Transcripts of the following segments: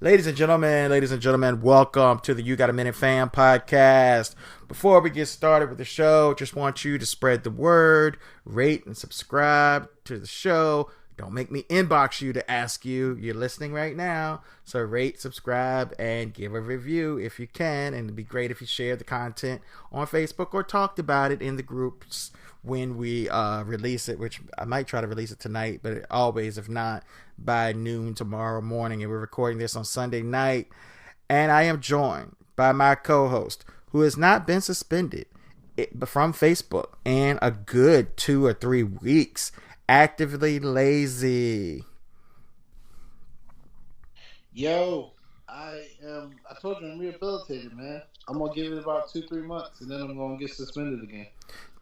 Ladies and gentlemen, welcome to the You Got a Minute Fan Podcast. Before we get started with the show, just want you to spread the word, rate and subscribe to the show. Don't make me inbox you to ask you. You're listening right now. So rate, subscribe, and give a review if you can. And it'd be great if you shared the content on Facebook or talked about it in the groups when we release it, which I might try to release it tonight, but always, if not, by noon tomorrow morning. And we're recording this on Sunday night. And I am joined by my co-host, who has not been suspended from Facebook in a good 2 or 3 weeks. Actively lazy. Yo, I told you I'm rehabilitated, man. I'm gonna give it about 2-3 months, and then I'm gonna get suspended again.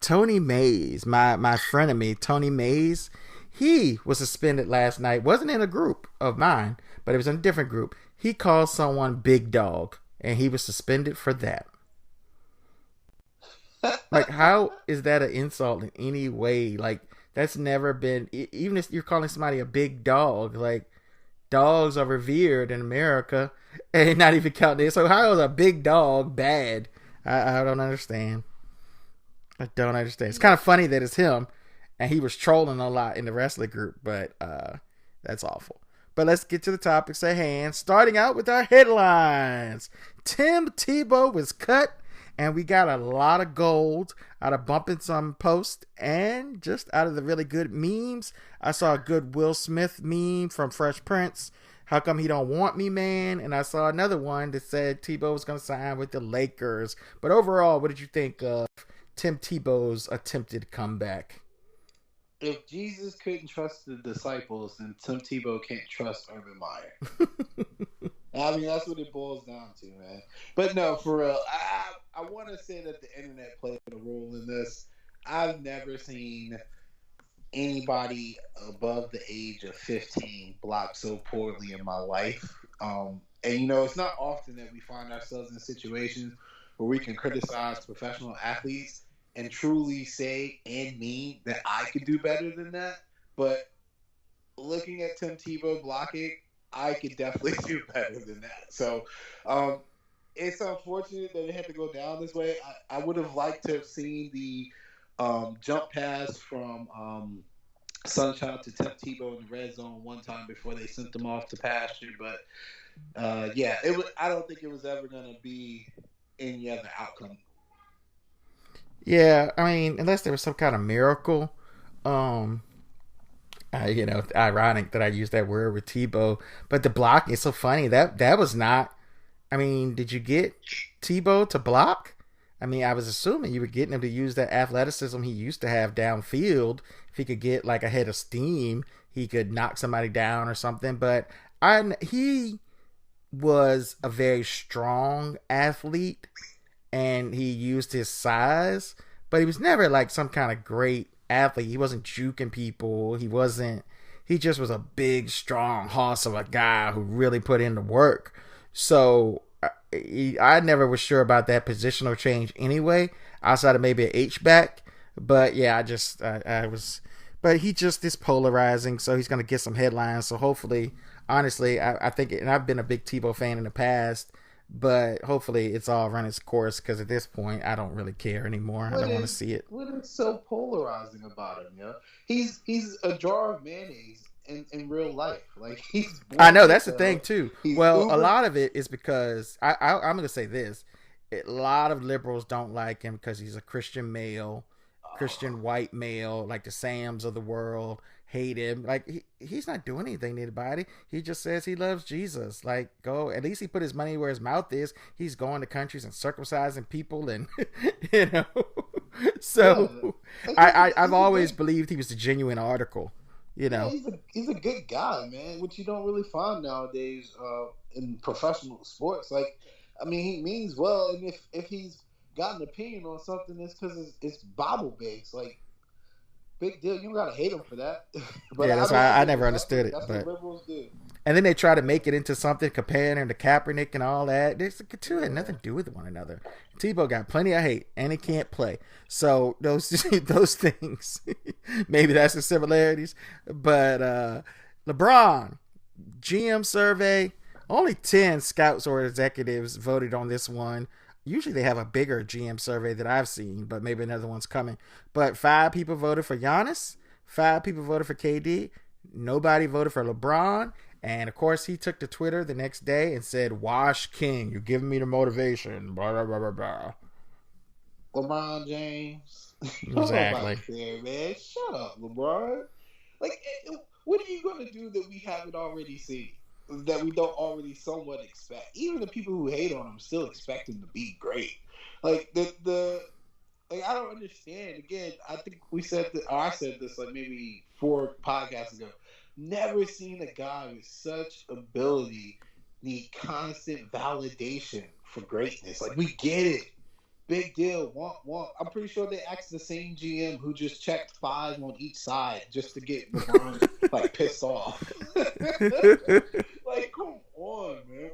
Tony Mays, my frenemy, Tony Mays, he was suspended last night. Wasn't in a group of mine, but it was in a different group. He called someone big dog, and he was suspended for that. Like, how is that an insult in any way? Like, that's never been, even if you're calling somebody a big dog, like, dogs are revered in America, and not even counting it. So how is a big dog bad? I don't understand. I don't understand. It's kind of funny that it's him, and he was trolling a lot in the rest of the group, but that's awful. But let's get to the topics at hand, starting out with our headlines. Tim Tebow was cut, and we got a lot of gold out of bumping some posts and just out of the really good memes. I saw a good Will Smith meme from Fresh Prince. How come he don't want me, man? And I saw another one that said Tebow was going to sign with the Lakers. But overall, what did you think of Tim Tebow's attempted comeback? If Jesus couldn't trust the disciples, then Tim Tebow can't trust Urban Meyer. I mean, that's what it boils down to, man. But no, for real, I want to say that the internet played a role in this. I've never seen anybody above the age of 15 block so poorly in my life. And, you know, it's not often that we find ourselves in situations where we can criticize professional athletes and truly say and mean that I could do better than that. But looking at Tim Tebow blocking, I could definitely do better than that. So it's unfortunate that it had to go down this way. I would have liked to have seen the jump pass from Sunshine to Tim Tebow in the red zone one time before they sent them off to pasture. But yeah, I don't think it was ever going to be any other outcome. Yeah, I mean, unless there was some kind of miracle. You know, ironic that I used that word with Tebow, but the blocking is so funny. That was not. I mean, did you get Tebow to block? I mean, I was assuming you were getting him to use that athleticism he used to have downfield. If he could get like a head of steam, he could knock somebody down or something. But he was a very strong athlete, and he used his size, but he was never like some kind of great athlete. He wasn't juking people. He just was a big, strong hoss of a guy who really put in the work. So I never was sure about that positional change anyway, outside of maybe an H-back. But yeah, but he just is polarizing, so he's going to get some headlines. So hopefully, honestly, I think, and I've been a big Tebow fan in the past, but hopefully it's all run its course, because at this point I don't really care anymore. I don't want to see it. What is so polarizing about him, yo? He's a jar of mayonnaise in real life. Like, he's I know that's the thing too. Well, a lot of it is because I'm going to say this: a lot of liberals don't like him because he's a Christian male, Christian white male, like the Sams of the world. Hate him. Like, he's not doing anything to anybody. He just says he loves Jesus. Like, go. At least he put his money where his mouth is. He's going to countries and circumcising people, and you know. So I've always believed he was a genuine article. You know, he's a good guy, man, which you don't really find nowadays in professional sports. Like, I mean, he means well, and if he's got an opinion on something, it's because it's Bible based. Like, big deal. You don't gotta hate him for that. But yeah, that's why I never understood it. That's what liberals do. And then they try to make it into something, comparing him to Kaepernick and all that. The two had nothing to do with one another. Tebow got plenty of hate, and he can't play. So those things, maybe that's the similarities. But LeBron, GM survey, Only 10 scouts or executives voted on this one. Usually they have a bigger GM survey that I've seen, but maybe another one's coming. But 5 people voted for Giannis, 5 people voted for KD, nobody voted for LeBron, and of course he took to Twitter the next day and said, "Wash King, you're giving me the motivation." Blah blah blah blah blah. LeBron James. Exactly. There, man. Shut up, LeBron. Like, what are you going to do that we haven't already seen? That we don't already somewhat expect? Even the people who hate on him still expect him to be great. Like, like, I don't understand. Again, I think we said that, or I said this like maybe 4 podcasts ago. Never seen a guy with such ability need constant validation for greatness. Like, we get it. Big deal. Womp. I'm pretty sure they asked the same GM who just checked 5 on each side just to get LeBron like pissed off. Like, come on, man.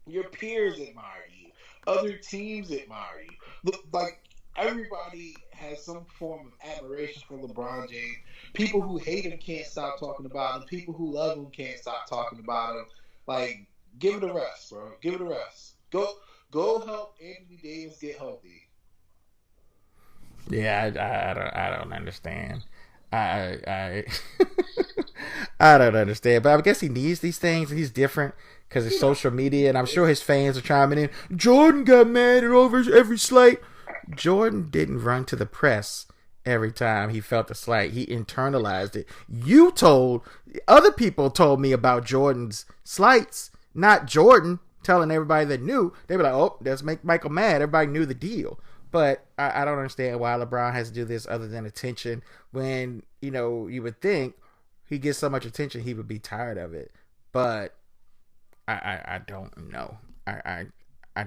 Your peers admire you. Other teams admire you. Like, everybody has some form of admiration for LeBron James. People who hate him can't stop talking about him. People who love him can't stop talking about him. Like, give it a rest, bro. Give it a rest. Go help Anthony Davis get healthy. Yeah, I don't understand. I I don't understand. But I guess he needs these things. He's different because of social media, and I'm sure his fans are chiming in. Jordan got mad at over every slight. Jordan didn't run to the press every time he felt a slight. He internalized it. Other people told me about Jordan's slights, not Jordan telling everybody that knew. They were like, "Oh, let's make Michael mad." Everybody knew the deal. But I don't understand why LeBron has to do this other than attention when, you would think he gets so much attention he would be tired of it. But I don't know. I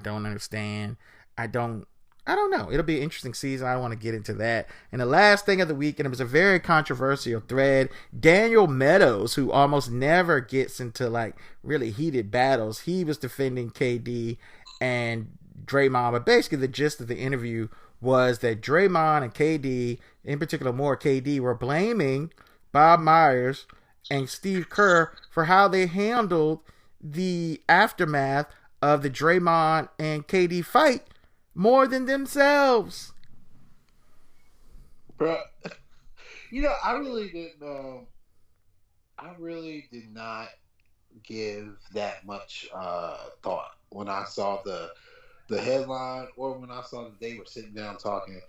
don't understand. I don't know. It'll be an interesting season. I don't want to get into that. And the last thing of the week, and it was a very controversial thread, Daniel Meadows, who almost never gets into like really heated battles, he was defending KD and Draymond. But basically the gist of the interview was that Draymond and KD, in particular more KD, were blaming Bob Myers and Steve Kerr for how they handled the aftermath of the Draymond and KD fight more than themselves. Bro, I really didn't. I really did not give that much thought when I saw the headline or when I saw that they were sitting down talking.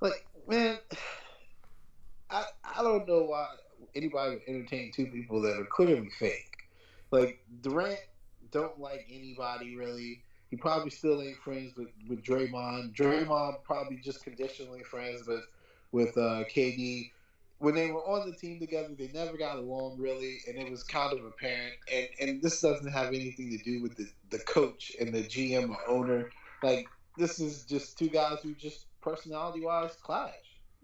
Like, man, I don't know why anybody would entertain 2 people that are clearly fake. Like, Durant don't like anybody really. He probably still ain't friends with Draymond. Draymond probably just conditionally friends with KD. When they were on the team together, they never got along really, and it was kind of apparent. And this doesn't have anything to do with the coach and the GM or owner. Like, this is just 2 guys who just personality-wise clash.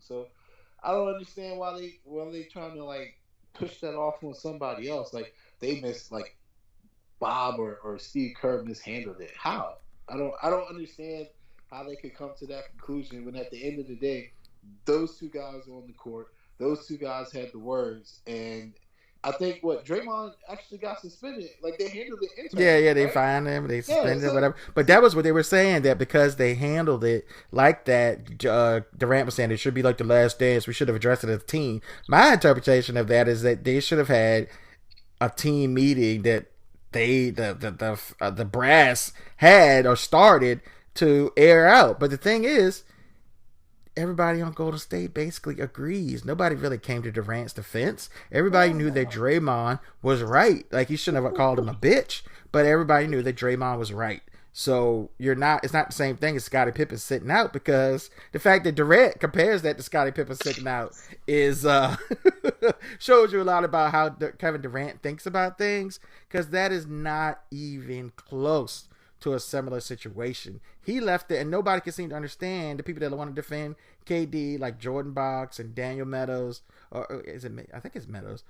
So I don't understand why they trying to like push that off on somebody else. Like, they missed like Bob or Steve Kerr mishandled it. How? I don't understand how they could come to that conclusion when at the end of the day, those 2 guys were on the court. Those 2 guys had the words, and I think Draymond actually got suspended. Like, they handled it internally. Yeah, they fined him, they suspended him, whatever. But that was what they were saying, that because they handled it like that, Durant was saying it should be like the last dance. We should have addressed it as a team. My interpretation of that is that they should have had a team meeting that the brass had or started to air out. But the thing is, everybody on Golden State basically agrees. Nobody really came to Durant's defense. Everybody knew that Draymond was right. Like, you shouldn't have called him a bitch, but everybody knew that Draymond was right. So it's not the same thing as Scottie Pippen sitting out, because the fact that Durant compares that to Scottie Pippen sitting out is shows you a lot about how Kevin Durant thinks about things, because that is not even close to a similar situation. He left it, and nobody can seem to understand the people that want to defend KD, like Jordan Box and Daniel Meadows, or is it? I think it's Meadows.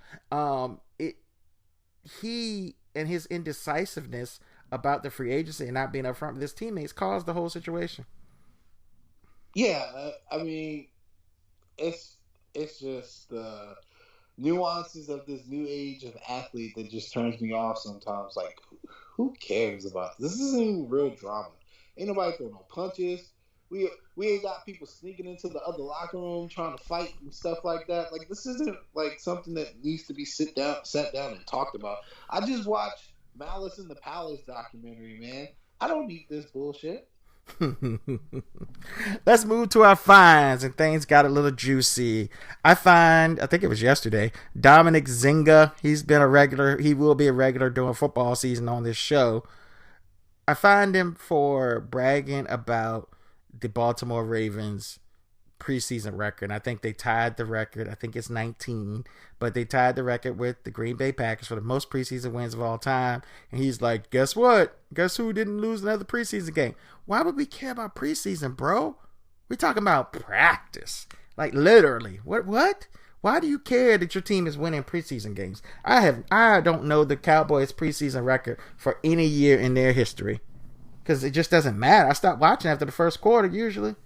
He and his indecisiveness about the free agency and not being upfront with his teammates caused the whole situation. Yeah, I mean, it's just the nuances of this new age of athlete that just turns me off sometimes. Like, who cares about this? This isn't even real drama. Ain't nobody throwing no punches. We ain't got people sneaking into the other locker room trying to fight and stuff like that. Like, this isn't like something that needs to be sat down and talked about. I just watched Malice in the Palace documentary, man. I don't need this bullshit. Let's move to our finds, and things got a little juicy. I think it was yesterday, Dominic Zinga. He's been a regular. He will be a regular during football season on this show. I find him for bragging about the Baltimore Ravens preseason record. I think they tied the record. I think it's 19, but they tied the record with the Green Bay Packers for the most preseason wins of all time. And he's like, guess what? Guess who didn't lose another preseason game? Why would we care about preseason, bro? We're talking about practice. Like, literally. What? Why do you care that your team is winning preseason games? I don't know the Cowboys preseason record for any year in their history. Because it just doesn't matter. I stopped watching after the first quarter, usually.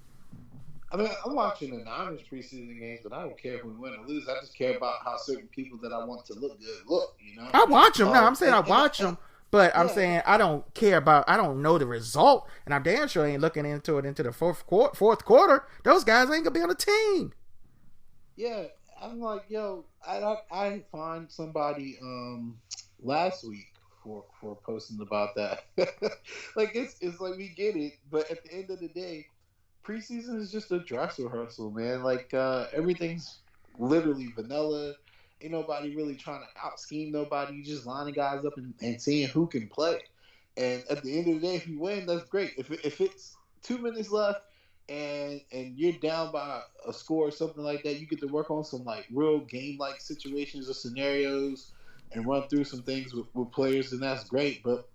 I mean, I'm watching the Niners preseason games, but I don't care if we win or lose. I just care about how certain people that I want to look good look, you know? I watch them. No, I'm saying I watch them, but I'm saying I don't care about, I don't know the result, and I'm damn sure ain't looking into it into the fourth quarter. Those guys ain't going to be on the team. Yeah, I'm like, yo, I find somebody last week for posting about that. Like, it's like, we get it, but at the end of the day, preseason is just a dress rehearsal, man. Like, everything's literally vanilla. Ain't nobody really trying to out-scheme nobody. You just lining guys up and seeing who can play. And at the end of the day, if you win, that's great. If it's 2 minutes left and you're down by a score or something like that, you get to work on some, like, real game-like situations or scenarios and run through some things with players, and that's great. But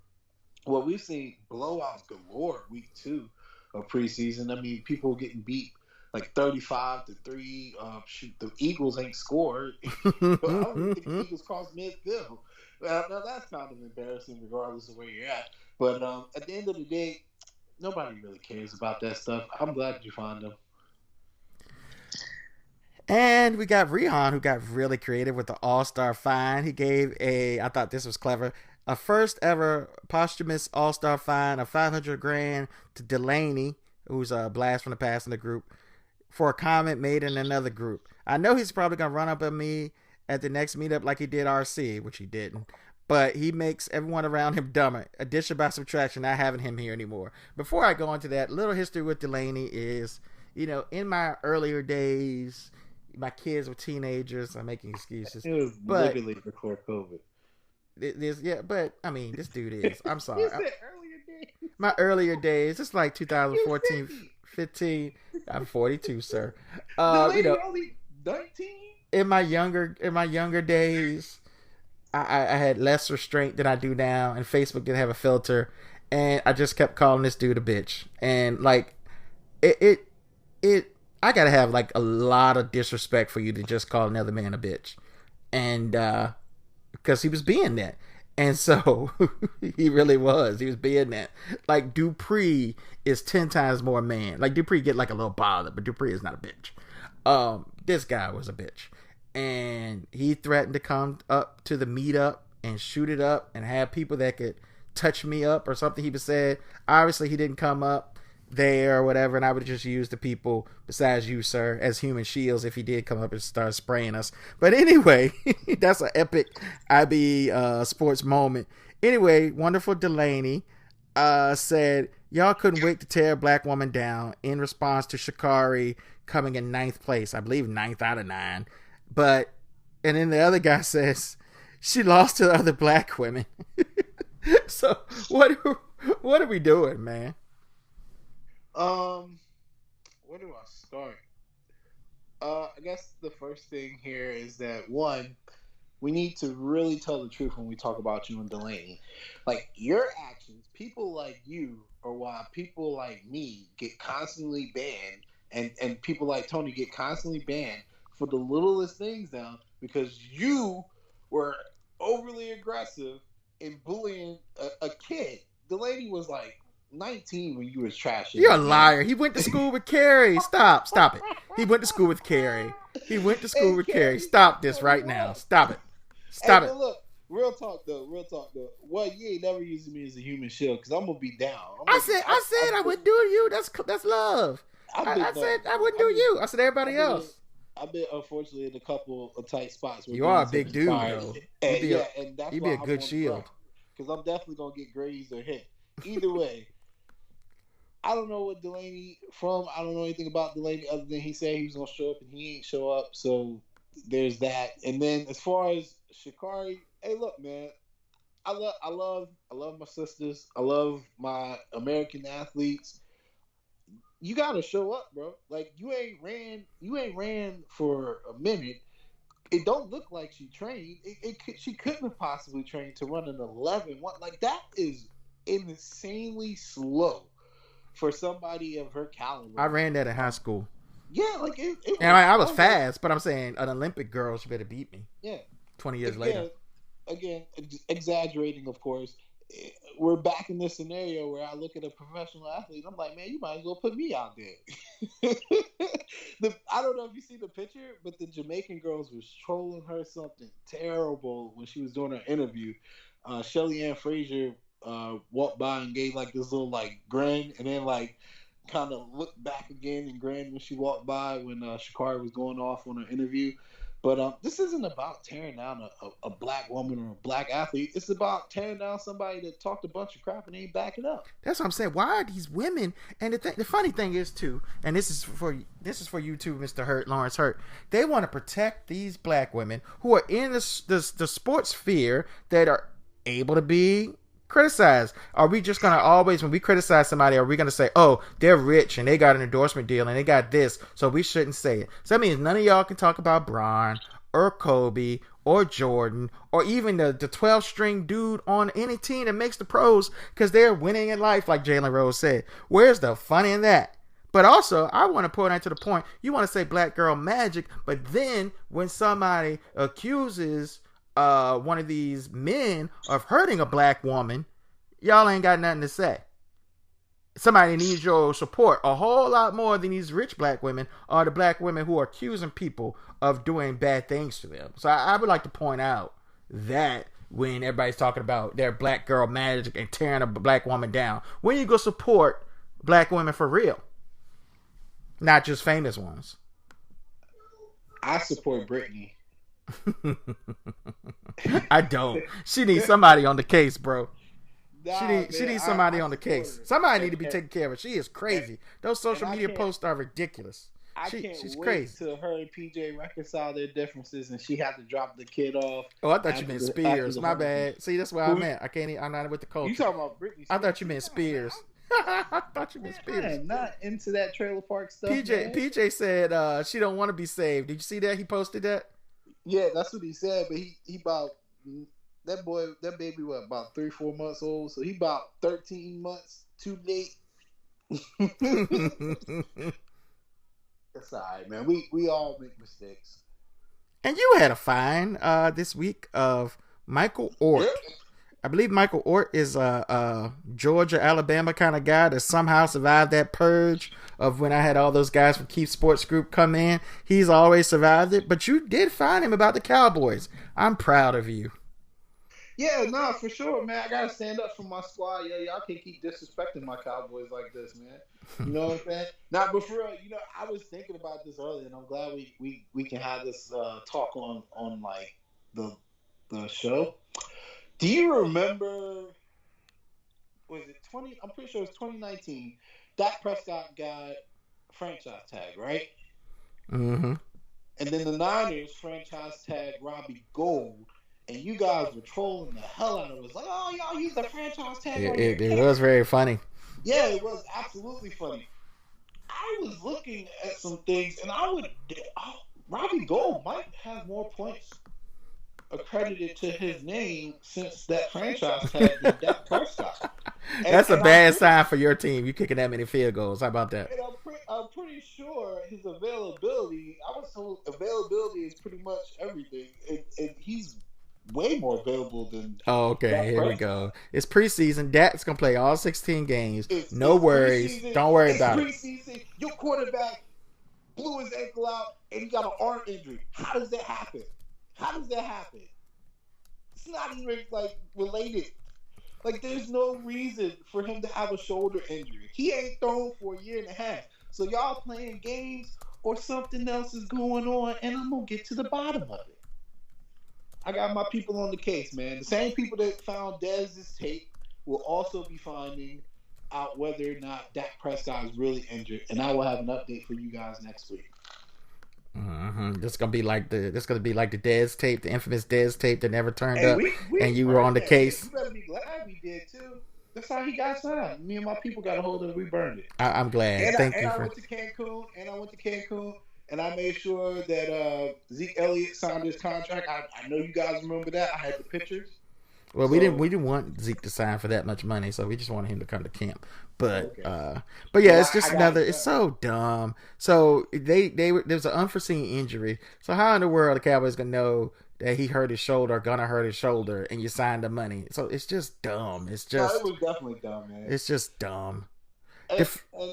what we've seen, blowouts galore week 2 of preseason. I mean, people getting beat like 35-3. Shoot, the Eagles ain't scored. I don't think the Eagles crossed midfield. Now that's kind of embarrassing, regardless of where you're at. But at the end of the day, nobody really cares about that stuff. I'm glad you found them. And we got Rihan, who got really creative with the All-Star fine. He gave I thought this was clever, a first ever posthumous All-Star fine of $500,000 to Delaney, who's a blast from the past in the group, for a comment made in another group. I know he's probably going to run up at me at the next meetup like he did RC, which he didn't. But he makes everyone around him dumber. Addition by subtraction, not having him here anymore. Before I go into that, little history with Delaney is, you know, in my earlier days, my kids were teenagers. I'm making excuses. It was literally before COVID. But I mean, this dude is. I'm sorry. My earlier days, it's like 2014, 15. I'm 42, sir. You know, only 19. In my younger days, I had less restraint than I do now, and Facebook didn't have a filter, and I just kept calling this dude a bitch, and like it. I gotta have like a lot of disrespect for you to just call another man a bitch, and because he was being that, and so he really was. He was being that. Like, Dupree is 10 times more man. Like, Dupree get like a little bothered, but Dupree is not a bitch. This guy was a bitch, and he threatened to come up to the meetup and shoot it up and have people that could touch me up or something. He was said. Obviously, he didn't come up there or whatever, and I would just use the people besides you, sir, as human shields if he did come up and start spraying us. But anyway, that's an epic IB sports moment. Anyway, wonderful Delaney said, y'all couldn't wait to tear a black woman down in response to Sha'Carri coming in 9th place. I believe 9th out of 9. And then the other guy says, she lost to the other black women. So what are we doing, man? Where do I start? I guess the first thing here is that, one, we need to really tell the truth when we talk about you and Delaney. Like, your actions, people like you, or why people like me get constantly banned, and people like Tony get constantly banned for the littlest things now, because you were overly aggressive in bullying a kid. Delaney was like 19 when you was trashing. You're a liar. He went to school with Carrie. Stop it. He went to school with Carrie. Stop this right now. Stop it. Look, Real talk though. Well, you ain't never using me as a human shield because I'm gonna be down. I said I wouldn't do you. That's love. I said I wouldn't do you. I said everybody else. I've been unfortunately in a couple of tight spots. You are a big dude, though. And that's you'd be a good shield. Because I'm definitely gonna get grazed or hit. Either way, I don't know what Delaney from. I don't know anything about Delaney other than he said he was gonna show up and he ain't show up. So there's that. And then as far as Sha'Carri, hey, look, man, I love my sisters. I love my American athletes. You gotta show up, bro. Like you ain't ran for a minute. It don't look like she trained. She couldn't have possibly trained to run an 11. Like that is insanely slow for somebody of her caliber. I ran that in high school. Yeah, like I was fast, but I'm saying an Olympic girl should better beat me. Yeah. 20 years later. Again, exaggerating, of course. We're back in this scenario where I look at a professional athlete and I'm like, man, you might as well put me out there. I don't know if you see the picture, but the Jamaican girls was trolling her something terrible when she was doing her interview. Shelly Ann Frazier walked by and gave like this little like grin and then like kind of looked back again and grinned when she walked by when Sha'Carri was going off on her interview. But this isn't about tearing down a black woman or a black athlete. It's about tearing down somebody that talked a bunch of crap and ain't back it up. That's what I'm saying. Why are these women? And the funny thing is too, and this is for you too, Mr. Lawrence Hurt. They want to protect these black women who are in the sports sphere that are able to be criticized. Are we just going to always, when we criticize somebody, are we going to say, oh, they're rich and they got an endorsement deal and they got this, so we shouldn't say it? So that means none of y'all can talk about Bron or Kobe or Jordan or even the 12-string dude on any team that makes the pros because they're winning in life, like Jalen Rose said. Where's the fun in that? But also, I want to point out to the point, you want to say black girl magic, but then when somebody accuses one of these men of hurting a black woman, y'all ain't got nothing to say. Somebody needs your support a whole lot more than these rich black women or the black women who are accusing people of doing bad things to them. So I would like to point out that when everybody's talking about their black girl magic and tearing a black woman down, when you go support black women for real, not just famous ones. I support Britney. I don't. She needs somebody on the case, bro. Nah, she needs somebody on the case. Somebody need to be taking care of her. She is crazy. Those social media posts are ridiculous. She's crazy. Till her and PJ reconcile their differences, and she had to drop the kid off. Oh, I thought you meant Spears. My bad. See, that's what I meant. I'm not with the culture. You talking about Britney Spears? I thought you meant Spears. I thought you meant Spears. I'm not into that trailer park stuff. PJ said she don't want to be saved. Did you see that? He posted that. Yeah, that's what he said. But he about that baby was about 3-4 months old, so he about 13 months too late. It's all right, man. We all make mistakes. And you had a fine this week of Michael Ort. I believe Michael Ort is a Georgia, Alabama kind of guy that somehow survived that purge of when I had all those guys from Keith Sports Group come in. He's always survived it, but you did find him about the Cowboys. I'm proud of you. Yeah, no, for sure, man. I gotta stand up for my squad. Yeah, y'all can't keep disrespecting my Cowboys like this, man. You know what I'm saying? Nah, but for real, I was thinking about this earlier, and I'm glad we can have this talk on like the show. Do you remember? Was it 20? I'm pretty sure it was 2019. Dak Prescott got franchise tag, right? Mm-hmm. And then the Niners franchise tag Robbie Gould. And you guys were trolling the hell out of us. Like, oh, y'all use the franchise tag. It was very funny. Yeah, it was absolutely funny. I was looking at some things, and Robbie Gould might have more points accredited to his name since that franchise tag than Dak Prescott. That's a bad sign for your team. You kicking that many field goals. How about that? And I'm pretty sure his availability. I was told availability is pretty much everything, and he's way more available than. Oh, okay. Here we go. It's preseason. Dak's gonna play all 16 games. No worries. Don't worry about it. Preseason. Your quarterback blew his ankle out and he got an arm injury. How does that happen? It's not even like related. Like, there's no reason for him to have a shoulder injury. He ain't thrown for a year and a half. So y'all playing games or something else is going on, and I'm gonna get to the bottom of it. I got my people on the case, man. The same people that found Dez's tape will also be finding out whether or not Dak Prescott is really injured, and I will have an update for you guys next week. This gonna be like the Dez tape, the infamous Dez tape that never turned up, and you were on the case. You better be glad we did too. That's how he got signed. Me and my people got a hold of it. We burned it. I'm glad. Thank you. I went to Cancun, and I made sure that Zeke Elliott signed his contract. I know you guys remember that. I had the pictures. Well, we didn't want Zeke to sign for that much money, so we just wanted him to come to camp. But yeah, it's just another. It's so dumb. So there's an unforeseen injury. So how in the world the Cowboys gonna know that he hurt his shoulder, gonna hurt his shoulder, and you signed the money? So it's just dumb. It was definitely dumb, man. It's just dumb. And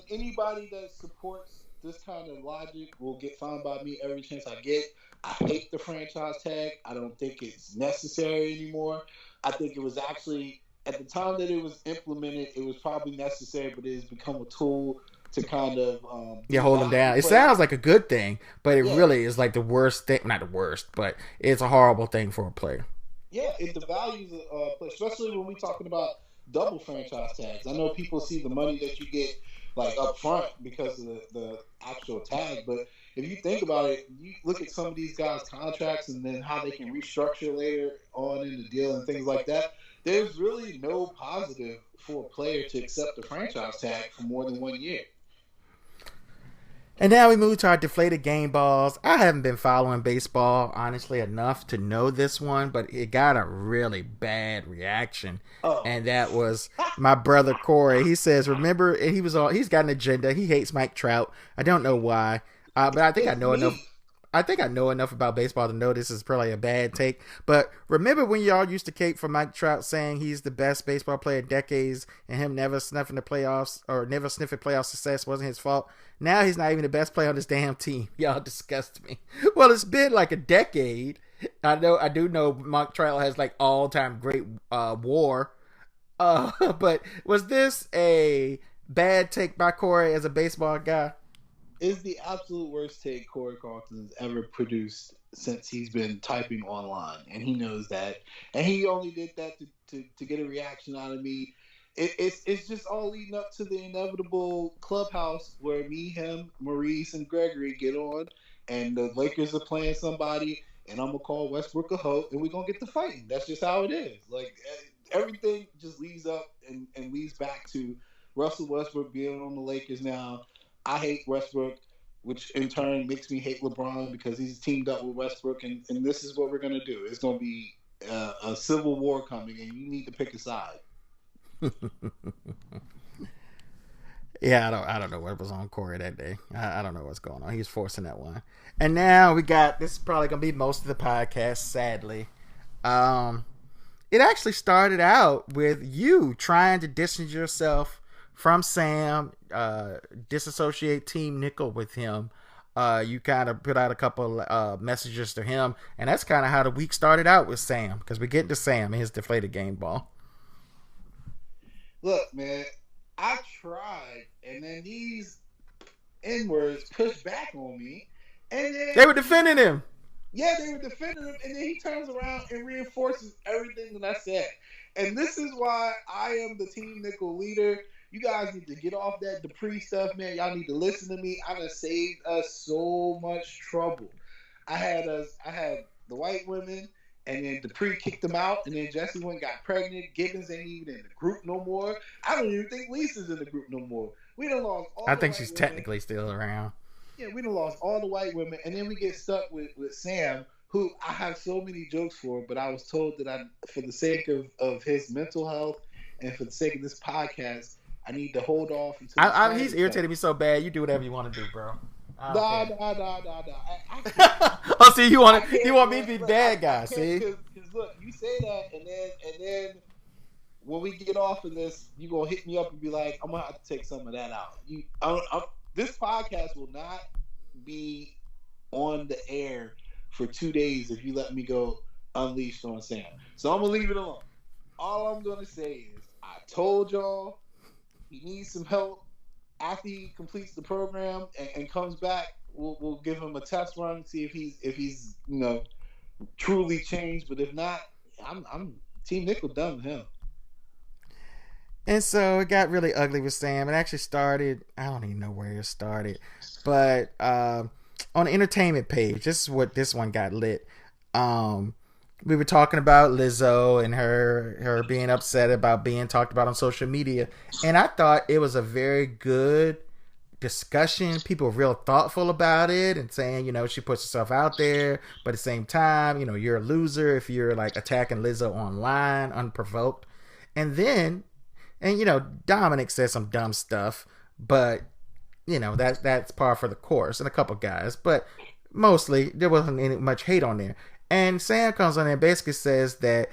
anybody that supports this kind of logic will get fined by me every chance I get. I hate the franchise tag. I don't think it's necessary anymore. I think it was actually, at the time that it was implemented, it was probably necessary, but it has become a tool to kind of hold them down. It sounds like a good thing, but it really is like the worst thing. Not the worst, but it's a horrible thing for a player. Yeah, it devalues a player, especially when we're talking about double franchise tags. I know people see the money that you get like up front because of the actual tag, but if you think about it, you look at some of these guys' contracts and then how they can restructure later on in the deal and things like that. There's really no positive for a player to accept the franchise tag for more than 1 year. And now we move to our deflated game balls. I haven't been following baseball, honestly, enough to know this one, but it got a really bad reaction. And that was my brother Corey. He says, remember, and he's got an agenda. He hates Mike Trout. I don't know why. But I think I know enough. I think I know enough about baseball to know this is probably a bad take. But remember when y'all used to cape for Mike Trout saying he's the best baseball player in decades and him never sniffing the playoffs or never sniffing playoff success wasn't his fault? Now he's not even the best player on this damn team. Y'all disgust me. Well, it's been like a decade. I do know Mike Trout has like all-time great WAR. But was this a bad take by Corey as a baseball guy? Is the absolute worst take Corey Carlton has ever produced since he's been typing online, and he knows that. And he only did that to get a reaction out of me. It's just all leading up to the inevitable clubhouse where me, him, Maurice, and Gregory get on, and the Lakers are playing somebody, and I'm gonna call Westbrook a hoe, and we're gonna get the fighting. That's just how it is. Like, everything just leads up and leads back to Russell Westbrook being on the Lakers now. I hate Westbrook, which in turn makes me hate LeBron because he's teamed up with Westbrook, and this is what we're going to do. It's going to be a civil war coming, and you need to pick a side. Yeah, I don't know what was on Corey that day. I don't know what's going on. He's forcing that one. And now we got, this is probably going to be most of the podcast, sadly. It actually started out with you trying to distance yourself from Sam, disassociate Team Nickel with him. You kind of put out a couple messages to him, and that's kind of how the week started out with Sam, because we get to Sam and his deflated game ball. Look, man, I tried, and then these N-words pushed back on me, and then they were defending him. Yeah, they were defending him, and then he turns around and reinforces everything that I said. And this is why I am the Team Nickel leader. You guys need to get off that Dupree stuff, man. Y'all need to listen to me. I done saved us so much trouble. I had the white women, and then Dupree kicked them out, and then Jesse went and got pregnant. Gibbons ain't even in the group no more. I don't even think Lisa's in the group no more. We done lost all. I think she's technically still around. Yeah, we done lost all the white women, and then we get stuck with Sam, who I have so many jokes for, but I was told that for the sake of his mental health and for the sake of this podcast, I need to hold off until he's irritated me so bad. You do whatever you want to do, bro. Nah. Oh, see, you want me to be bad guy, see? Because look, you say that, and then when we get off of this, you gonna hit me up and be like, I'm gonna have to take some of that out. This podcast will not be on the air for 2 days if you let me go unleashed on Sam. So I'm gonna leave it alone. All I'm gonna say is, I told y'all he needs some help after he completes the program and comes back. We'll give him a test run, see if he's truly changed. But if not, I'm Team Nickel done with him. And so it got really ugly with Sam. It actually started, I don't even know where it started, but on the entertainment page, this is what this one got lit. We were talking about Lizzo and her being upset about being talked about on social media. And I thought it was a very good discussion. People were real thoughtful about it and saying, she puts herself out there, but at the same time, you're a loser if you're like attacking Lizzo online unprovoked. And Dominic said some dumb stuff, but that's par for the course, and a couple guys, but mostly there wasn't any much hate on there. And Sam comes on there and basically says that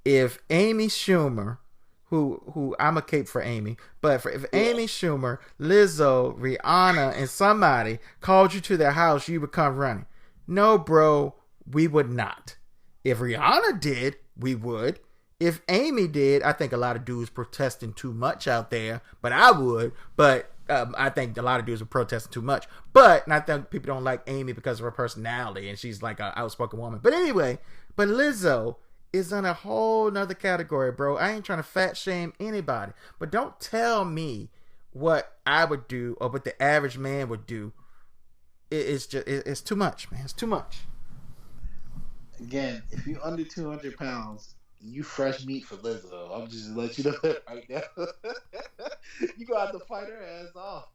if Amy Schumer, who I'm a cape for Amy, but if Amy Schumer, Lizzo, Rihanna, and somebody called you to their house, you would come running. No, bro, we would not. If Rihanna did, we would. If Amy did, I think a lot of dudes protesting too much out there, but I would. But I think a lot of dudes were protesting too much. But I think people don't like Amy because of her personality, and she's like an outspoken woman. But anyway, Lizzo is in a whole nother category, bro. I ain't trying to fat shame anybody, but don't tell me what I would do or what the average man would do. It's too much, man. It's too much. Again, if you're under 200 pounds, you fresh meat for Lizzo. I'm just let you know that right now. You gonna have to fight her ass off.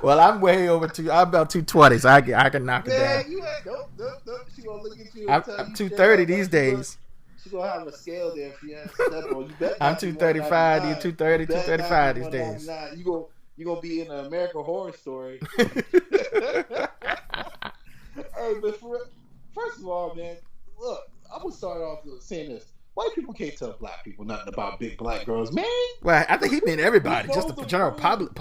Well, I'm way over I'm about 220, so I can knock it down. Nope. She gonna look at you. I'm 230 these days. She gonna have a scale there for you. I'm 235. You're 230, 235 these days. You gonna be in an American Horror Story. Hey, but first of all, man, look, I'm gonna start off with saying this. White people can't tell black people nothing about big black girls, man. Well, I think he meant everybody, just the general public.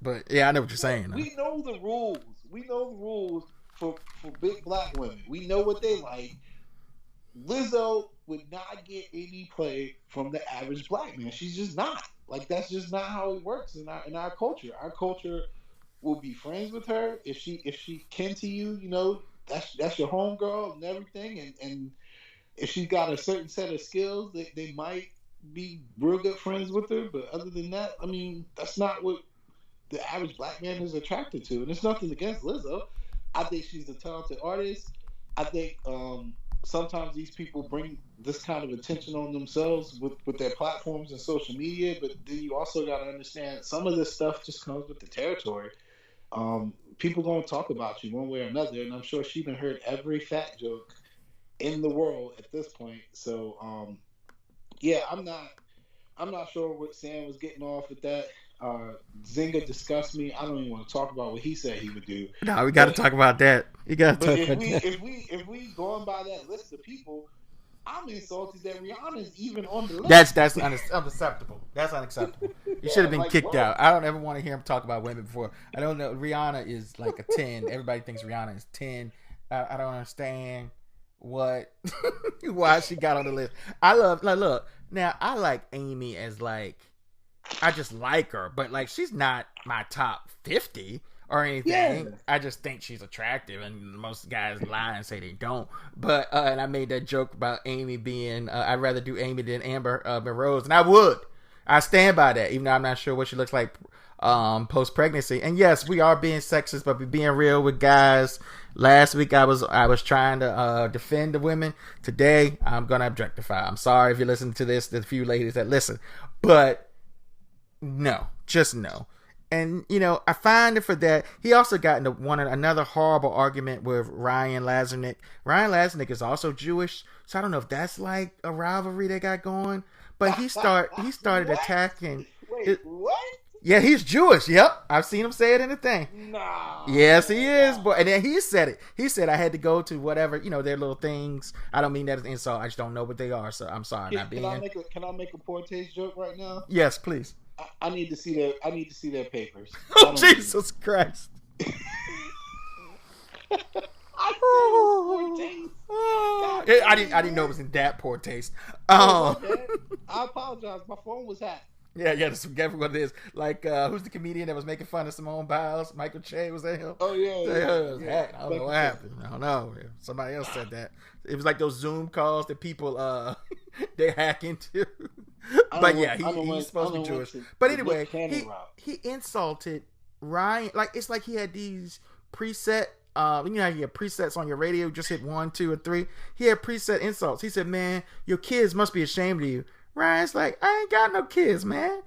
But yeah, I know what you're saying. We know the rules. We know the rules for big black women. We know what they like. Lizzo would not get any play from the average black man. She's just not. Like, that's just not how it works in our culture. Our culture will be friends with her if she kin to you. That's your homegirl and everything, and if she's got a certain set of skills, they might be real good friends with her. But other than that, I mean, that's not what the average black man is attracted to. And it's nothing against Lizzo. I think she's a talented artist. I think sometimes these people bring this kind of attention on themselves with their platforms and social media. But then you also got to understand some of this stuff just comes with the territory. People going to talk about you one way or another. And I'm sure she done heard every fat joke in the world at this point. So yeah, I'm not sure what Sam was getting off with that. Zinga disgusts me. I don't even want to talk about what he said he would do. No, we got to talk about that. You got to talk about that. If we going by that list of people, I'm insulted that Rihanna is even on the list. That's unacceptable. That's unacceptable. You should have been kicked out. I don't ever want to hear him talk about women before. I don't know. Rihanna is like a 10. Everybody thinks Rihanna is 10. I don't understand why she got on the list. Look, now I like Amy as like, I just like her, but like she's not my top 50 or anything. Yeah. I just think she's attractive, and most guys lie and say they don't. But and I made that joke about Amy being I'd rather do Amy than Amber Rose, and I would. I stand by that, even though I'm not sure what she looks like post pregnancy. And yes, we are being sexist, but we're being real with guys. Last week I was trying to defend the women. Today I'm gonna objectify. I'm sorry if you're listening to this. There's a few ladies that listen, but no, just no. And I find it for that. He also got into another horrible argument with Ryan Lazarnik. Ryan Lazarnik is also Jewish, so I don't know if that's like a rivalry they got going. But he started attacking. Wait, what? Yeah, he's Jewish. Yep, I've seen him say it in the thing. Nah. Yes, he is. Boy, and then he said it. He said I had to go to whatever their little things. I don't mean that as an insult. I just don't know what they are. So I'm sorry. Can I make a poor taste joke right now? Yes, please. I need to see their papers. Oh, Jesus Christ. I said it was poor taste. I didn't know it was in that poor taste. I apologize. My phone was hacked. Yeah, that's exactly what it is. Like, who's the comedian that was making fun of Simone Biles? Michael Che, was that him? Oh, yeah. I don't know what happened. I don't know. Somebody else said that. It was like those Zoom calls that people, they hack into. But yeah, he's supposed to be Jewish. But anyway, he insulted Ryan. Like, it's like he had these preset, you know how you have presets on your radio, just hit 1, 2, or 3. He had preset insults. He said, man, your kids must be ashamed of you. Ryan's like, I ain't got no kids, man.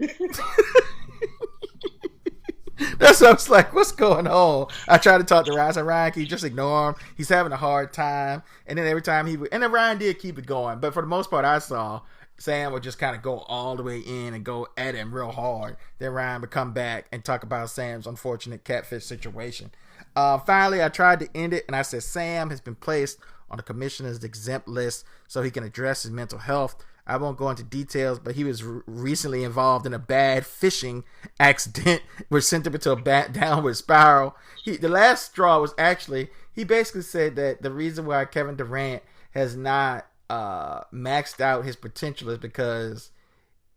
That's what I was like, what's going on? I tried to talk to Ryan. I said, Ryan, can you just ignore him? He's having a hard time. And then every time and then Ryan did keep it going. But for the most part, I saw Sam would just kind of go all the way in and go at him real hard. Then Ryan would come back and talk about Sam's unfortunate catfish situation. Finally, I tried to end it, and I said, Sam has been placed on the commissioner's exempt list so he can address his mental health. I won't go into details, but he was recently involved in a bad fishing accident, which sent him into a downward spiral. The last straw was actually, he basically said that the reason why Kevin Durant has not maxed out his potential is because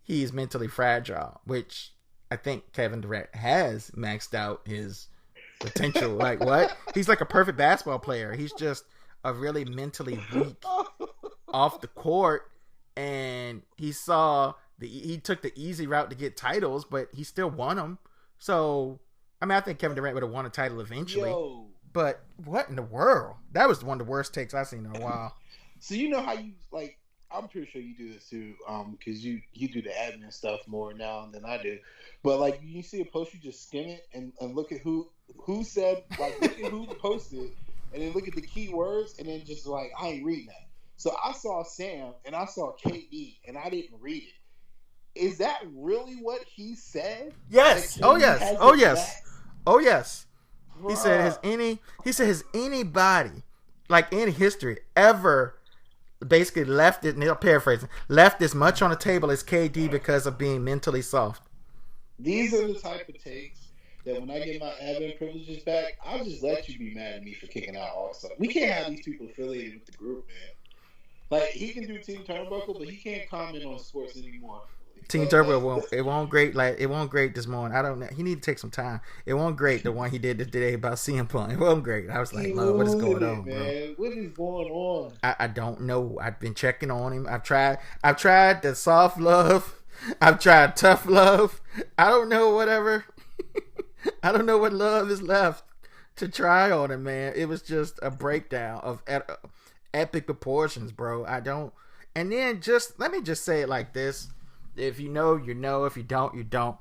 he's mentally fragile, which I think Kevin Durant has maxed out his potential. Like, what? He's like a perfect basketball player. He's just a really mentally weak off the court. And he took the easy route to get titles, but he still won them. So, I mean, I think Kevin Durant would have won a title eventually. Yo. But what in the world? That was one of the worst takes I've seen in a while. So you know how you, like, I'm pretty sure you do this too, because you do the admin stuff more now than I do. But like, you see a post, you just skim it and look at who said, like, look at who posted, and then look at the key words, and then just like, I ain't reading that. So I saw Sam and I saw KD and I didn't read it. Is that really what he said? Yes. Oh yes. Oh yes. Oh yes. Bruh. He said has anybody, like, in history ever basically left it, and I'm paraphrasing, left as much on the table as KD because of being mentally soft? These are the type of takes that when I get my admin privileges back, I'll just let you be mad at me for kicking out all stuff. We can't have these people affiliated with the group, man. Like, he can do Team Turnbuckle, but he can't comment on sports anymore. Team Turbo won't great this morning. I don't know. He need to take some time. It won't great the one he did today about CM Punk. It won't great. I was like, Lord, what is going on, man? Bro? What is going on? I don't know. I've been checking on him. I've tried the soft love. I've tried tough love. I don't know whatever. I don't know what love is left to try on him, man. It was just a breakdown of epic proportions, bro. I don't. And then let me just say it like this. If you know, you know. If you don't, you don't.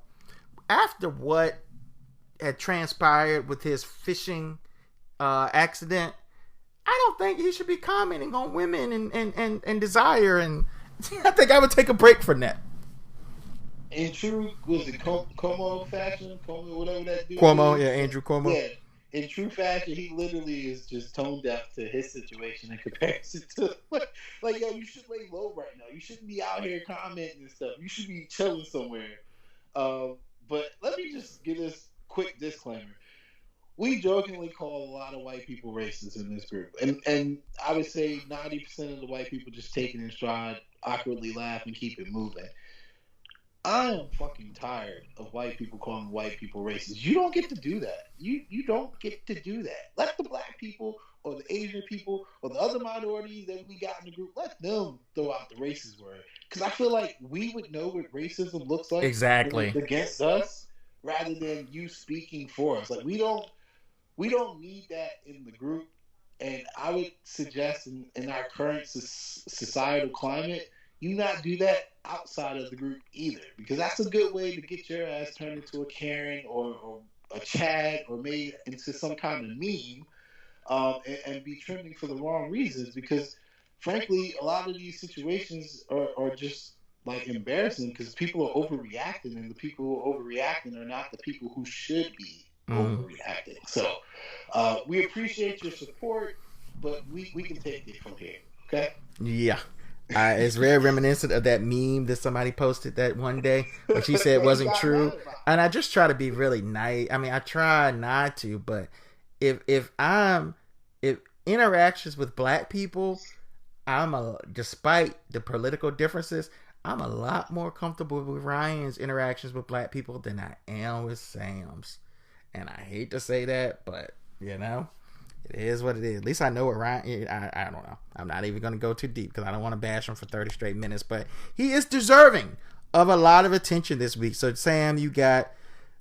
After what had transpired with his fishing accident, I don't think he should be commenting on women and desire. And I think I would take a break from that. In true, was it Cuomo fashion? Cuomo, whatever that dude Cuomo, is? yeah, Andrew Cuomo. Yeah. In true fashion, he literally is just tone deaf to his situation in comparison to, like, yo, you should lay low right now. You shouldn't be out here commenting and stuff. You should be chilling somewhere. But let me just give this quick disclaimer. We jokingly call a lot of white people racist in this group. And I would say 90% of the white people just take it in stride, awkwardly laugh, and keep it moving. I am fucking tired of white people calling white people racist. You don't get to do that. You don't get to do that. Let the black people or the Asian people or the other minorities that we got in the group, let them throw out the racist word. Because I feel like we would know what racism looks like exactly against us rather than you speaking for us. Like, we don't need that in the group. And I would suggest in our current societal climate, you not do that outside of the group either, because that's a good way to get your ass turned into a Karen or a Chad or made into some kind of meme, and be trending for the wrong reasons. Because frankly, a lot of these situations are just like embarrassing because people are overreacting, and the people who are overreacting are not the people who should be overreacting. So we appreciate your support, but we can take it from here. Okay? Yeah. It's very reminiscent of that meme that somebody posted that one day, but she said it wasn't true. And I just try to be really nice. I mean, I try not to, but if interactions with black people, despite the political differences, I'm a lot more comfortable with Ryan's interactions with black people than I am with Sam's. And I hate to say that, but you know, it is what it is. At least I know what Ryan. I don't know. I'm not even going to go too deep because I don't want to bash him for 30 straight minutes. But he is deserving of a lot of attention this week. So Sam, you got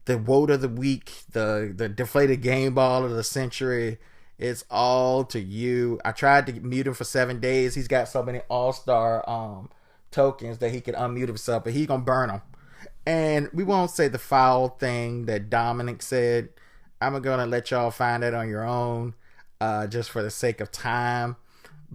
the vote of the week, the deflated game ball of the century. It's all to you. I tried to mute him for 7 days. He's got so many all-star tokens that he could unmute himself, but he's gonna burn them. And we won't say the foul thing that Dominic said. I'm gonna let y'all find that on your own, just for the sake of time.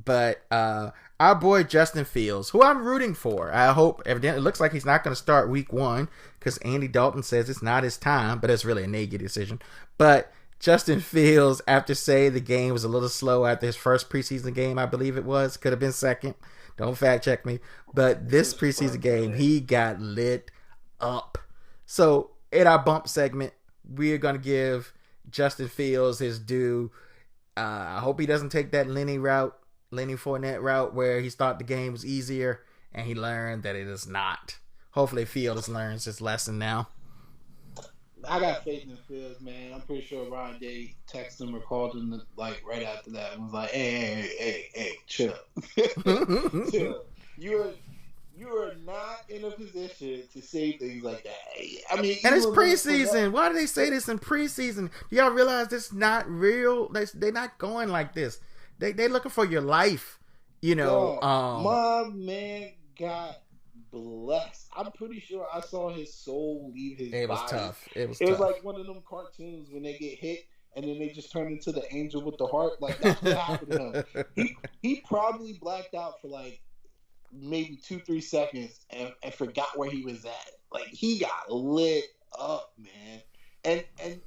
But our boy Justin Fields, who I'm rooting for, I hope, evidently it looks like he's not going to start week 1 because Andy Dalton says it's not his time, but it's really a Nagy decision. But Justin Fields, after saying the game was a little slow after his first preseason game, I believe it was, could have been second. Don't fact check me. But this preseason game, he got lit up. So in our bump segment, we're going to give Justin Fields his due. I hope he doesn't take that Lenny Fournette route where he thought the game was easier and he learned that it is not. Hopefully Fields learns his lesson now. I got faith in Fields, man. I'm pretty sure Ryan Day texted him or called him like right after that and was like, hey, chill. Chill. You are not in a position to say things like that. I mean, and it's preseason. Why do they say this in preseason? Do y'all realize this is not real? They're not going like this. They looking for your life, you know. My man got blessed. I'm pretty sure I saw his soul leave his body. It was tough. It was like one of them cartoons when they get hit and then they just turn into the angel with the heart. Like, that's what happened to him. He probably blacked out for like maybe 2-3 seconds and forgot where he was at. Like, he got lit up, man. And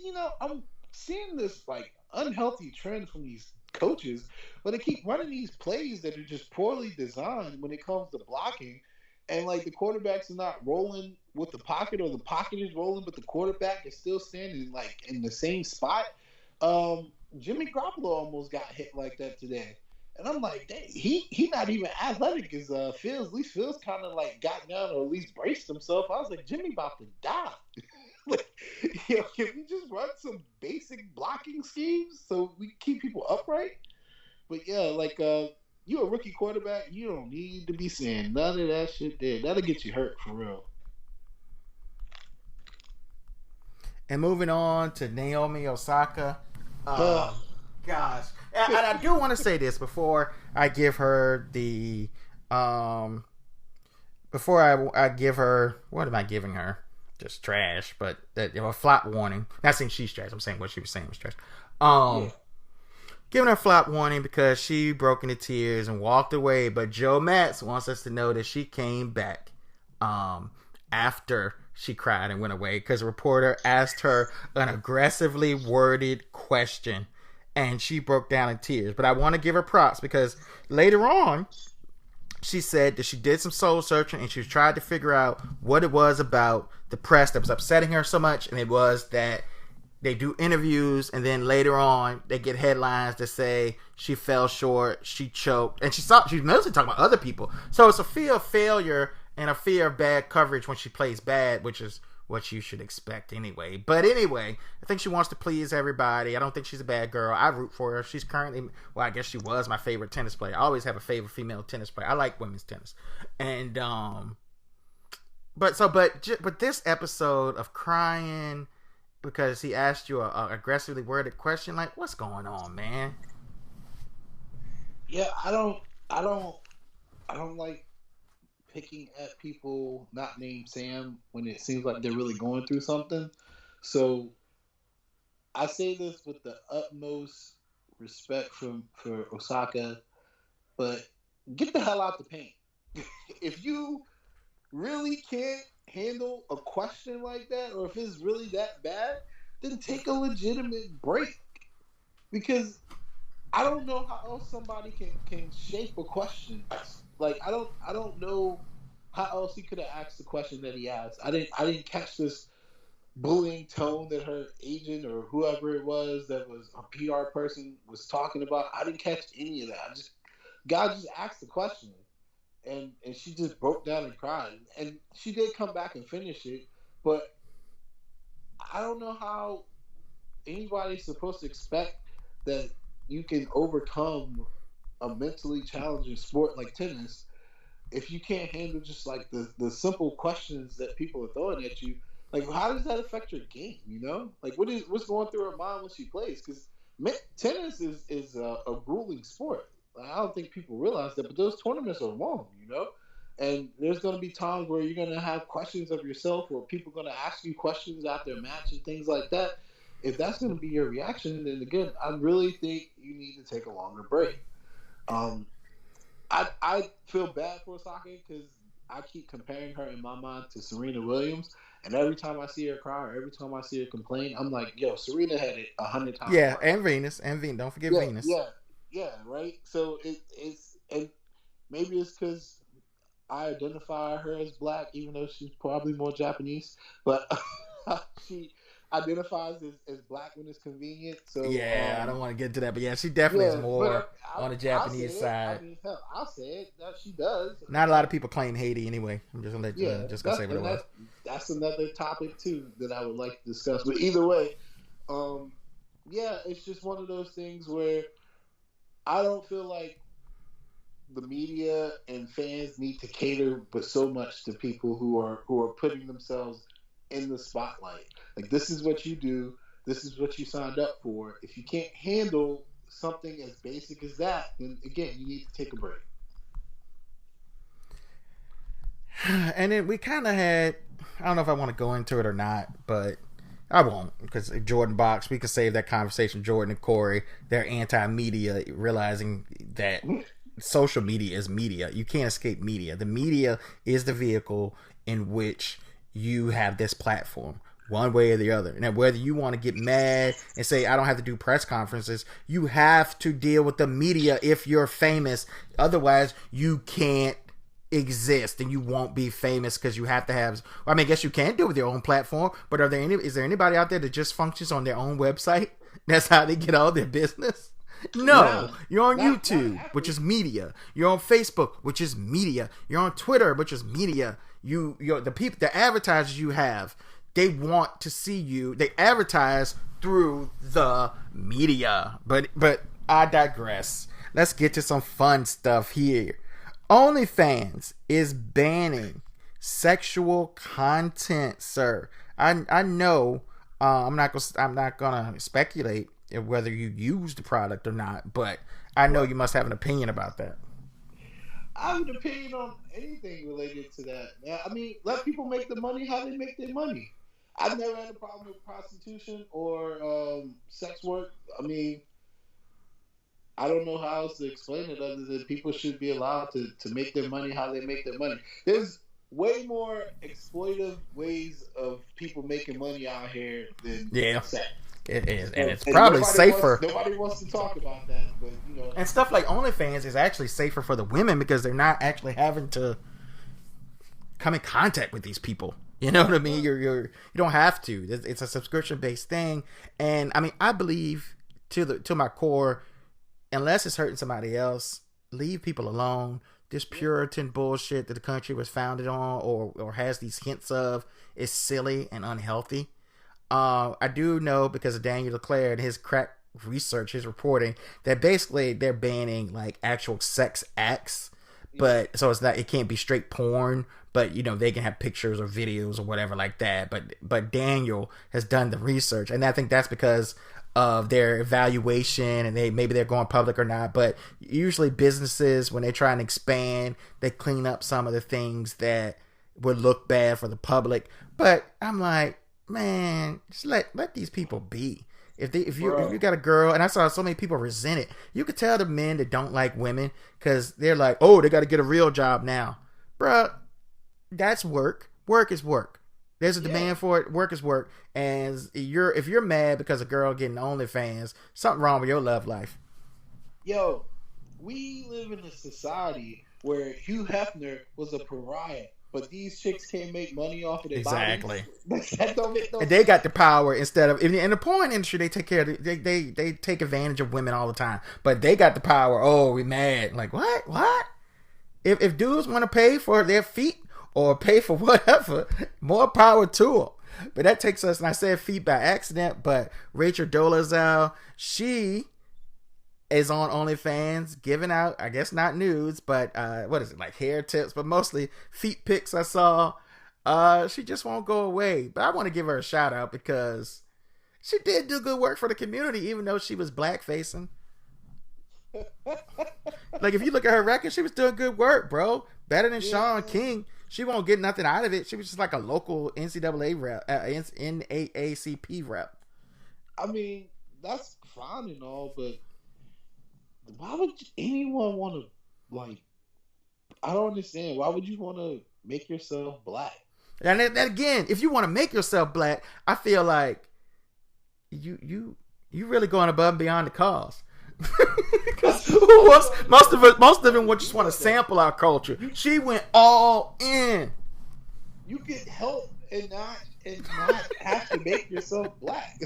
you know, I'm seeing this like unhealthy trend from these coaches, but they keep running these plays that are just poorly designed when it comes to blocking, and like the quarterbacks are not rolling with the pocket, or the pocket is rolling but the quarterback is still standing like in the same spot. Jimmy Garoppolo almost got hit like that today, and I'm like, dang, he not even athletic as Fields. At least Fields kind of like got down or at least braced himself. I was like, Jimmy about to die. Like, can we just run some basic blocking schemes so we keep people upright? But yeah, like you a rookie quarterback, you don't need to be saying none of that shit there. That'll get you hurt for real. And moving on to Naomi Osaka. Gosh. And I do want to say this before I give her the before I give her, what am I giving her? Just trash, but a flop warning. Not saying she's trash. I'm saying what she was saying was trash. Giving her a flop warning because she broke into tears and walked away. But Joe Matz wants us to know that she came back after she cried and went away because a reporter asked her an aggressively worded question and she broke down in tears. But I want to give her props because later on, she said that she did some soul searching and she tried to figure out what it was about the press that was upsetting her so much. And it was that they do interviews and then later on they get headlines that say she fell short, she choked, and she's mostly talking about other people. So it's a fear of failure and a fear of bad coverage when she plays bad, which is what you should expect anyway. But anyway, I think she wants to please everybody. I don't think she's a bad girl. I root for her. She's currently, well, I guess she was my favorite tennis player. I always have a favorite female tennis player. I like women's tennis. And but this episode of crying because he asked you a aggressively worded question, like, what's going on, man? Yeah, I don't like picking at people not named Sam when it seems like they're really going through something. So I say this with the utmost respect for Osaka, but get the hell out the paint. If you really can't handle a question like that, or if it's really that bad, then take a legitimate break. Because I don't know how else somebody can shape a question. Like, I don't know how else he could have asked the question that he asked. I didn't catch this bullying tone that her agent or whoever it was that was a PR person was talking about. I didn't catch any of that. God just asked the question, and she just broke down and cried. And she did come back and finish it, but I don't know how anybody's supposed to expect that you can overcome a mentally challenging sport like tennis if you can't handle just like the simple questions that people are throwing at you. Like, how does that affect your game? You know, like what's going through her mind when she plays? Because tennis is a grueling sport. Like, I don't think people realize that, but those tournaments are long. You know, and there's going to be times where you're going to have questions of yourself, or people are going to ask you questions after a match and things like that. If that's going to be your reaction, then again, I really think you need to take a longer break. I feel bad for Osaka because I keep comparing her in my mind to Serena Williams, and every time I see her cry or every time I see her complain, I'm like, yo, Serena had it 100 times. Yeah, and Venus. Don't forget Venus. Yeah, right. So it's and maybe it's because I identify her as black, even though she's probably more Japanese, but she identifies as black when it's convenient. So yeah, I don't want to get into that, but yeah, she definitely is more on the Japanese side. I mean, hell, I'll say it that she does. Not a lot of people claim Haiti anyway. I'm just gonna let you just gonna say what it was. That's another topic too that I would like to discuss. But either way, yeah, it's just one of those things where I don't feel like the media and fans need to cater but so much to people who are putting themselves in the spotlight. Like, this is what you do, this is what you signed up for. If you can't handle something as basic as that, then again, you need to take a break. And then we kind of had, I don't know if I want to go into it or not, but I won't, because Jordan Box, we could save that conversation. Jordan and Corey, they're anti-media, realizing that social media is media. You can't escape media. The media is the vehicle in which you have this platform, one way or the other. Now, whether you want to get mad and say, I don't have to do press conferences, you have to deal with the media if you're famous. Otherwise, you can't exist and you won't be famous, because you have to have, I mean, I guess you can do it with your own platform, but is there anybody out there that just functions on their own website? That's how they get all their business? No, you're on YouTube, which is media. You're on Facebook, which is media. You're on Twitter, which is media. The people, the advertisers you have, they want to see you. They advertise through the media. But I digress. Let's get to some fun stuff here. OnlyFans is banning sexual content, sir. I know. I'm not gonna speculate whether you use the product or not, but I know you must have an opinion about that. I have an opinion on anything related to that. I mean, let people make the money how they make their money. I've never had a problem with prostitution or sex work. I mean, I don't know how else to explain it other than people should be allowed to make their money how they make their money. There's way more exploitive ways of people making money out here than sex. It is, and it's probably safer. Nobody wants to talk about that, but you know. And stuff like OnlyFans is actually safer for the women because they're not actually having to come in contact with these people. You know what I mean? You don't have to. It's a subscription based thing, and I mean, I believe to my core, unless it's hurting somebody else, leave people alone. This Puritan bullshit that the country was founded on, or has these hints of, is silly and unhealthy. I do know, because of Daniel LeClaire and his crack research, his reporting, that basically they're banning like actual sex acts, but so it can't be straight porn, but you know, they can have pictures or videos or whatever like that. But Daniel has done the research, and I think that's because of their evaluation, and maybe they're going public or not. But usually businesses, when they try and expand, they clean up some of the things that would look bad for the public. But I'm like, man, just let these people be. If you got a girl, and I saw so many people resent it. You could tell the men that don't like women because they're like, oh, they got to get a real job now, bruh. That's work. Work is work. There's a demand for it. Work is work. And if you're mad because a girl getting OnlyFans, something wrong with your love life. Yo, we live in a society where Hugh Hefner was a pariah, but these chicks can't make money off of their Exactly. bodies. That don't make no And sense. they got the power instead of in the porn industry. They take care of they take advantage of women all the time, but they got the power. Oh, we mad? Like what? If dudes want to pay for their feet or pay for whatever, more power to them. But that takes us, and I said feet by accident, but Rachel Dolezal, she is on OnlyFans giving out, I guess not nudes, but what is it, like hair tips, but mostly feet pics I saw. She just won't go away. But I want to give her a shout out because she did do good work for the community, even though she was blackfacing. Like, if you look at her record, she was doing good work, bro. Better than Sean King. She won't get nothing out of it. She was just like a local NCAA rep, NAACP rep. I mean, that's fine and all, but why would anyone want to, like, I don't understand. Why would you want to make yourself black? And that again, if you want to make yourself black, I feel like you really going above and beyond the cause. Because most of them would just want to sample our culture. She went all in. You can help and not have to make yourself black.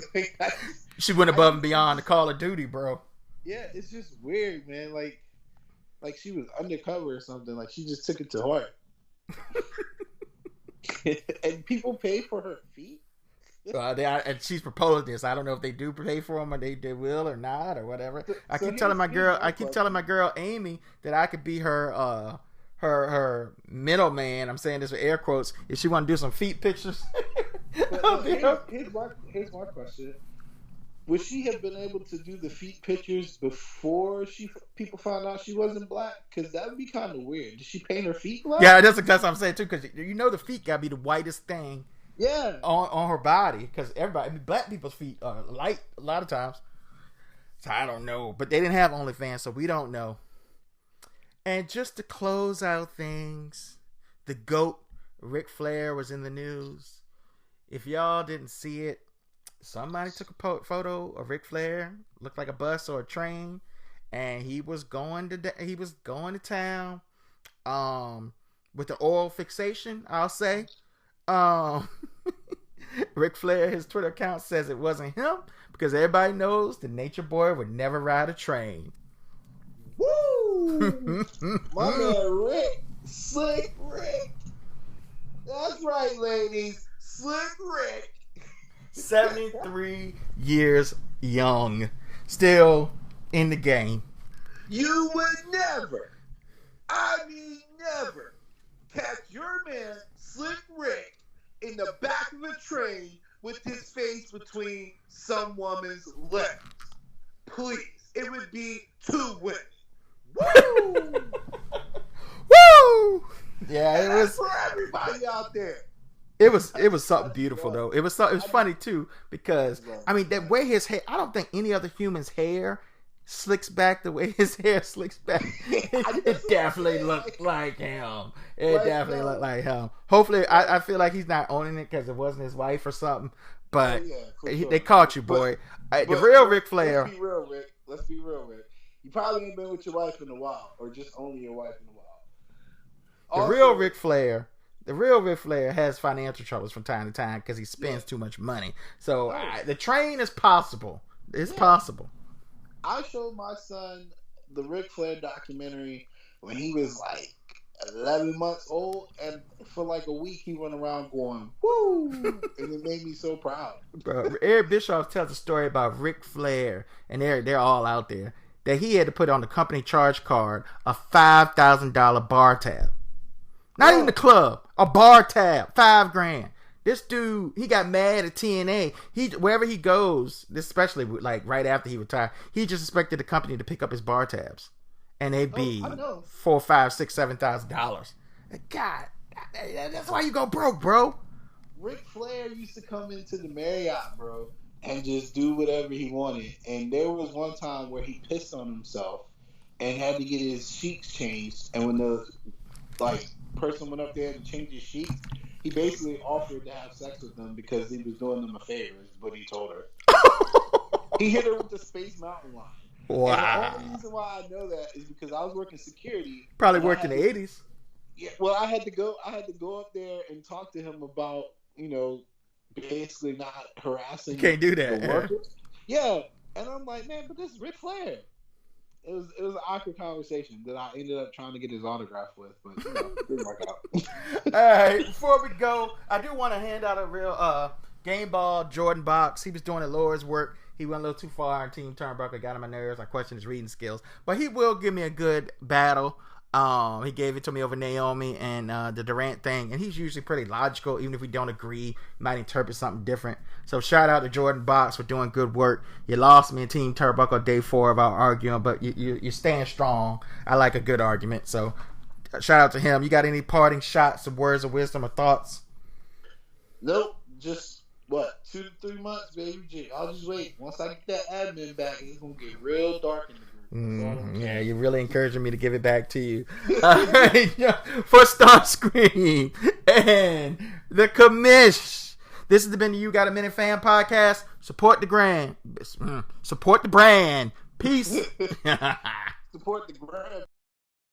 She went above and beyond the Call of Duty, bro. Yeah, it's just weird, man. Like she was undercover or something. Like she just took it to heart. And people pay for her feet. And she's proposed this. I don't know if they do pay for them or they will or not or whatever. I keep telling my girl Amy that I could be her middleman. I'm saying this with air quotes. If she want to do some feet pictures. Here's my question. Would she have been able to do the feet pictures before people found out she wasn't black? Because that would be kind of weird. Did she paint her feet black? Yeah, that's what I'm saying too. Because the feet gotta be the whitest thing. Yeah, on her body, because black people's feet are light a lot of times. So I don't know, but they didn't have OnlyFans, so we don't know. And just to close out things, the GOAT Ric Flair was in the news. If y'all didn't see it, somebody took a photo of Ric Flair, looked like a bus or a train, and he was going to town, with the oral fixation, I'll say. Ric Flair, his Twitter account says it wasn't him because everybody knows the Nature Boy would never ride a train. Woo! My man Rick, Slick Rick. That's right, ladies, Slick Rick. 73 years young, still in the game. You would never, I mean never, catch your man Slick Rick in the back of a train with his face between some woman's legs. Please, it would be two women. Woo! Woo! Yeah, it was for everybody out there. It was something beautiful though. It was funny too because I mean that way his hair. I don't think any other human's hair slicks back the way his hair slicks back. It definitely looked like him. It definitely looked like him. Hopefully, I feel like he's not owning it because it wasn't his wife or something. But they caught you, boy. The real Ric Flair. Let's be real, Rick. You probably ain't been with your wife in a while, or just only your wife in a while. The real Ric Flair has financial troubles from time to time because he spends too much money. So the train is possible. It's possible. I showed my son the Ric Flair documentary when he was like 11 months old, and for like a week he went around going, woo! And it made me so proud. Bro, Eric Bischoff tells a story about Ric Flair, and they're all out there, that he had to put on the company charge card a $5,000 bar tab. Not even the club, a bar tab, $5,000. This dude, he got mad at TNA. Wherever he goes, especially like right after he retired, he just expected the company to pick up his bar tabs, and they'd be $4,000, $5,000, $6,000, $7,000. God, that's why you go broke, bro. Ric Flair used to come into the Marriott, bro, and just do whatever he wanted. And there was one time where he pissed on himself and had to get his sheets changed. And when the person went up there to change his sheets, he basically offered to have sex with them because he was doing them a favor, is what he told her. He hit her with the Space Mountain line. Wow. And the only reason why I know that is because I was working security. Probably worked in the 80s. Yeah, well, I had to go up there and talk to him about, basically not harassing. You can't do that. The workers. Yeah, and I'm like, man, but this is Ric Flair. It was an awkward conversation that I ended up trying to get his autograph with, but it didn't work out. All right, before we go, I do want to hand out a real game ball Jordan box. He was doing the Lord's work. He went a little too far on Team Turnbuckle, got on my nerves. I questioned his reading skills, but he will give me a good battle. He gave it to me over Naomi and the Durant thing, and he's usually pretty logical. Even if we don't agree, he might interpret something different. So shout out to Jordan Box for doing good work. You lost me in Team Turnbuckle day 4 of our arguing, but you're staying strong. I like a good argument. So shout out to him. You got any parting shots, some words of wisdom or thoughts? Nope. Just 2 to 3 months, baby. I'll just wait. Once I get that admin back, it's gonna get real dark in the group. Yeah, you're really encouraging me to give it back to you. All right, for Starscream and the commish. This has been the You Got a Minute Fan Podcast. Support the brand. Peace. Support the brand.